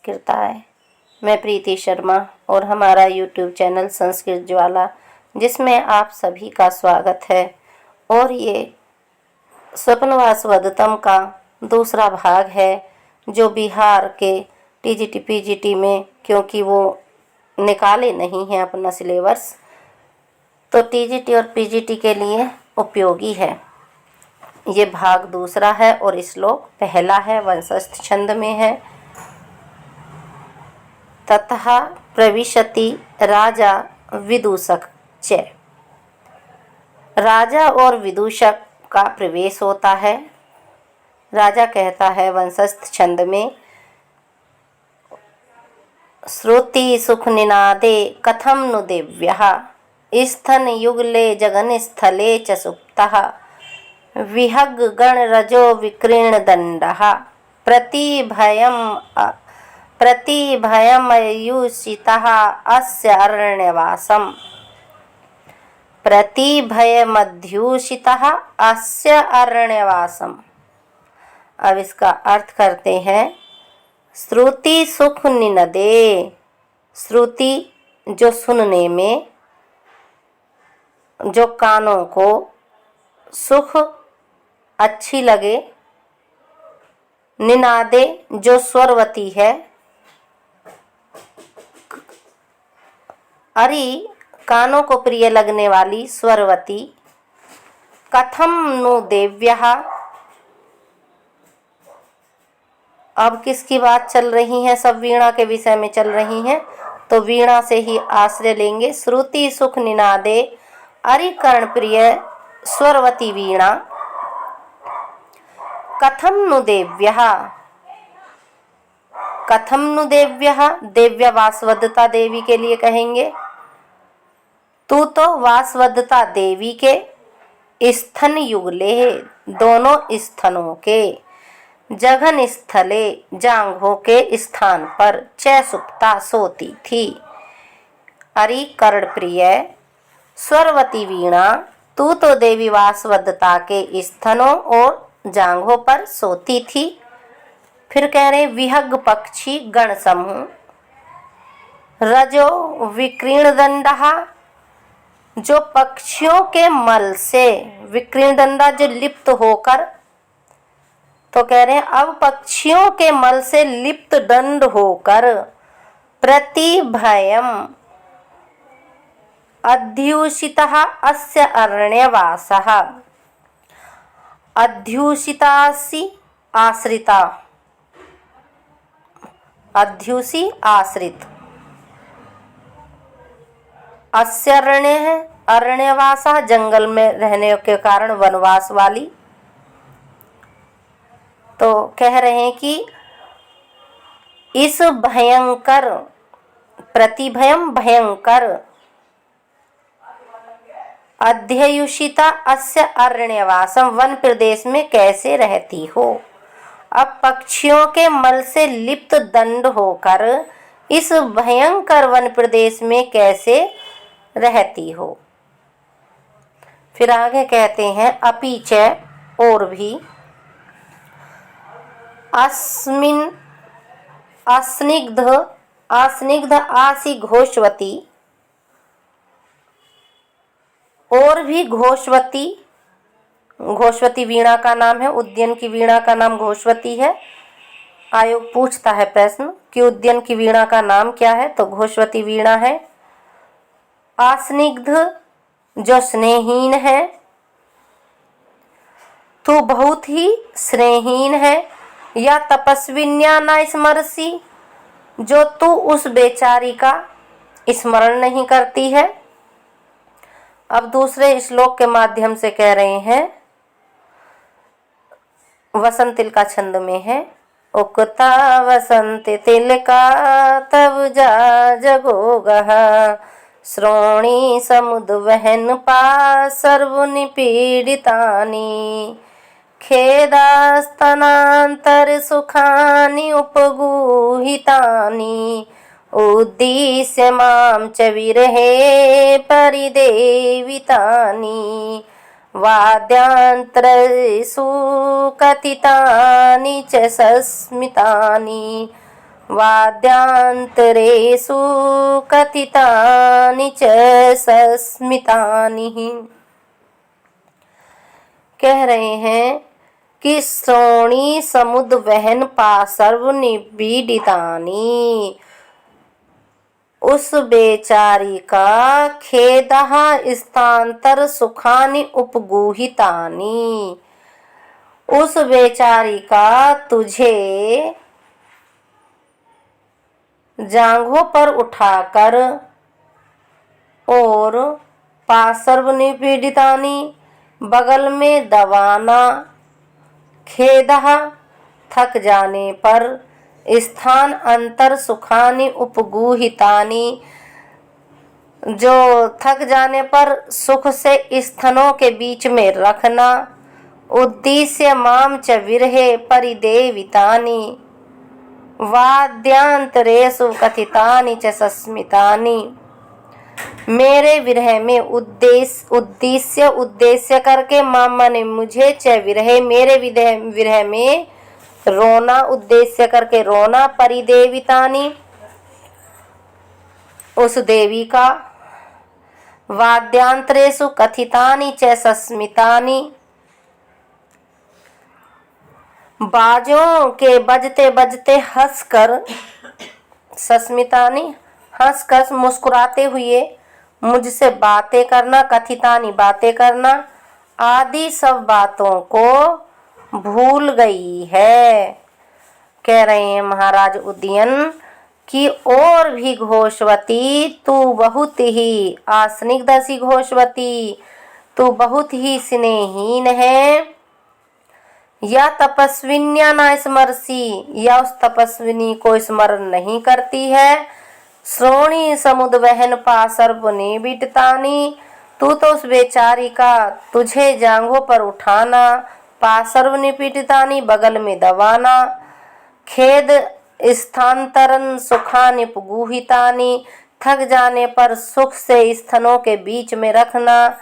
संस्कृताय। मैं प्रीति शर्मा और हमारा यूट्यूब चैनल संस्कृत ज्वाला, जिसमें आप सभी का स्वागत है। और ये स्वप्नवासवदत्तम का दूसरा भाग है, जो बिहार के टीजीटी पीजीटी में, क्योंकि वो निकाले नहीं हैं अपना सिलेबस, तो टीजीटी और पीजीटी के लिए उपयोगी है। ये भाग दूसरा है और श्लोक पहला है, वंशस्थ छंद में है। ततः प्रविशति राजा विदूषक च। राजा और विदूषक का प्रवेश होता है। राजा कहता है वंशस्थ छंद में, श्रुति सुख निनादे कथम नु देव्यः स्थन युगले जगन स्थले च सुप्तः विहग गण रजो विकीर्ण दंडः प्रतिभयमयुषितः अस्य अरण्यवासम्। प्रतिभयमध्युषितः अस्य अरण्यवासम्। अब इसका अर्थ करते हैं। श्रुति सुख निनदे, श्रुति जो सुनने में, जो कानों को सुख अच्छी लगे, निनादे जो स्वरवती है, अरि कानों को प्रिय लगने वाली स्वरवती, कथम नु देव्यः। अब किसकी बात चल रही है? सब वीणा के विषय में चल रही हैं, तो वीणा से ही आश्रय लेंगे। श्रुति सुख निनादे अरि कर्ण प्रिय स्वरवती वीणा, कथम नु देव्यः। कथम नु देव्यः, देव्य वासवदत्ता देवी के लिए कहेंगे। तू तो वासवदत्ता देवी के स्थन युगले, दोनों स्थनों के, जघन स्थले जांघों के स्थान पर, च सुप्ता सोती थी, अरि कर्ण प्रिय स्वरवती वीणा, तू तो देवी वासवदत्ता के स्तनों और जांघों पर सोती थी। फिर कह रहे विहग पक्षी गण समूह, रजो विकीर्ण दंडः, जो पक्षियों के मल से, विकीर्ण दंडा जो लिप्त होकर, तो कह रहे हैं अब पक्षियों के मल से लिप्त दंड होकर, प्रतिभयम अध्युषितः अस्य अरण्यवासः। अध्युषितासि आश्रिता, अध्युषी आश्रित, अस्य अरण्य है, अरण्यवासः जंगल में रहने के कारण वनवास वाली। तो कह रहे हैं कि इस भयंकर, प्रतिभयम भयंकर, अध्युषिता अस्य अरण्यवासम, वन प्रदेश में कैसे रहती हो। अब पक्षियों के मल से लिप्त दंड होकर इस भयंकर वन प्रदेश में कैसे रहती हो। फिर आगे कहते हैं अपीच, और भी, अस्मिन् अस्निग्ध आसी घोषवती, और भी घोषवती, घोषवती वीणा का नाम है, उद्यन की वीणा का नाम घोषवती है। आयोग पूछता है प्रश्न कि उद्यन की वीणा का नाम क्या है, तो घोषवती वीणा है। आस्निग्ध जो स्नेहीन है, तू बहुत ही स्नेहीन है, या तपस्विन्या न स्मरसी, जो तू उस बेचारी का स्मरण नहीं करती है। अब दूसरे श्लोक के माध्यम से कह रहे हैं, वसंत तिल का छंद में है। उक्ता वसंत तिल का तब जा जगोगः, श्रोणी समुद वहन पा सर्व निपीडितानि, खेदास्तनांतर सुखानि उपगूहितानि, उद्दिश्य मां च विरहे परिदेवितानि, वाद्यांतरेषु कथितानि च सस्मितानि, वाद्यांतरेषु कथितानि च सस्मितानि। कह रहे हैं कि श्रोणी समुद वहन पार्श्व निपीडितानि, उस बेचारी का खेदः स्थानांतर सुखानि उपगूहितानि, उस बेचारी का तुझे जांघों पर उठाकर और पार्श्व निपीडितानि बगल में दबाना, खेदः थक जाने पर, स्थान अंतर सुखानि उपगूहितानि जो थक जाने पर सुख से स्तनों के बीच में रखना, उद्देश्य माम च विरहे परिदेवितानि वाद्यांतरेषु कथितानि च सस्मितानि। मेरे विरह में उद्देश्य करके मामा ने मुझे च विरह मेरे विरह में रोना, उद्देश्य करके रोना, परिदेवितानि उस देवी का, वाद्यांतरेषु कथितानि च सस्मितानि बाजों के बजते बजते हंसकर, सस्मितानि हंसकर मुस्कुराते हुए मुझसे बातें करना, कथितानि बातें करना, आदि सब बातों को भूल गई है। कह रहे हैं महाराज उदयन कि और भी घोषवती तू बहुत ही आस्निग्धसी घोषवती, तू बहुत ही स्नेहीन है। या तपस्विन्या न स्मरसी, या उस तपस्विनी को स्मरण नहीं करती है। श्रोणी समुद वहन पार्श्व निपीडितानि, तू तो उस बेचारी का तुझे जांघों पर उठाना, पार्श्व निपीडितानि बगल में दबाना, खेद स्थानांतरन सुखानि उपगूहितानि थक जाने पर सुख से स्तनों के बीच में रखना,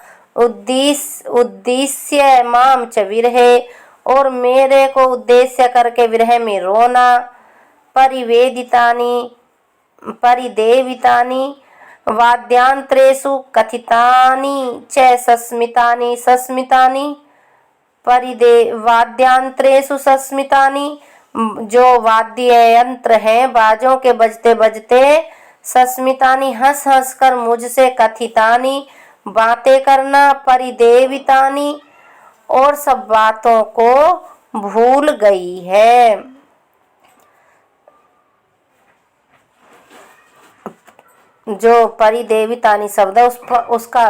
उद्देश्य माम च विरहे और मेरे को उद्देश्य करके विरह में रोना, परिदेवितानि वाद्यांतरेषु कथितानि च सस्मितानि वाद्यांतरेषु सस्मितानि जो वाद्य यंत्र हैं बाजों के बजते बजते, सस्मितानि हंस हंस कर मुझसे, कथितानि बातें करना, परिदेवितानि और सब बातों को भूल गई है। जो परिदेवितानि शब्द है उसका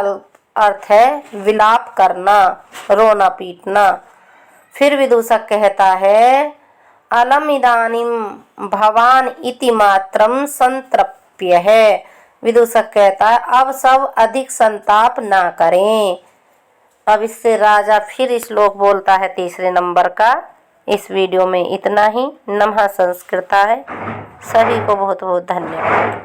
अर्थ है विलाप करना, रोना पीटना। फिर विदूषक कहता है अलम इदानीम भवान इति मात्रम संतृप्य है। विदूषक कहता है अब सब अधिक संताप ना करें। अब इससे राजा फिर श्लोक बोलता है 3 नंबर का। इस वीडियो में इतना ही। नमः संस्कृताय। सभी को बहुत बहुत धन्यवाद।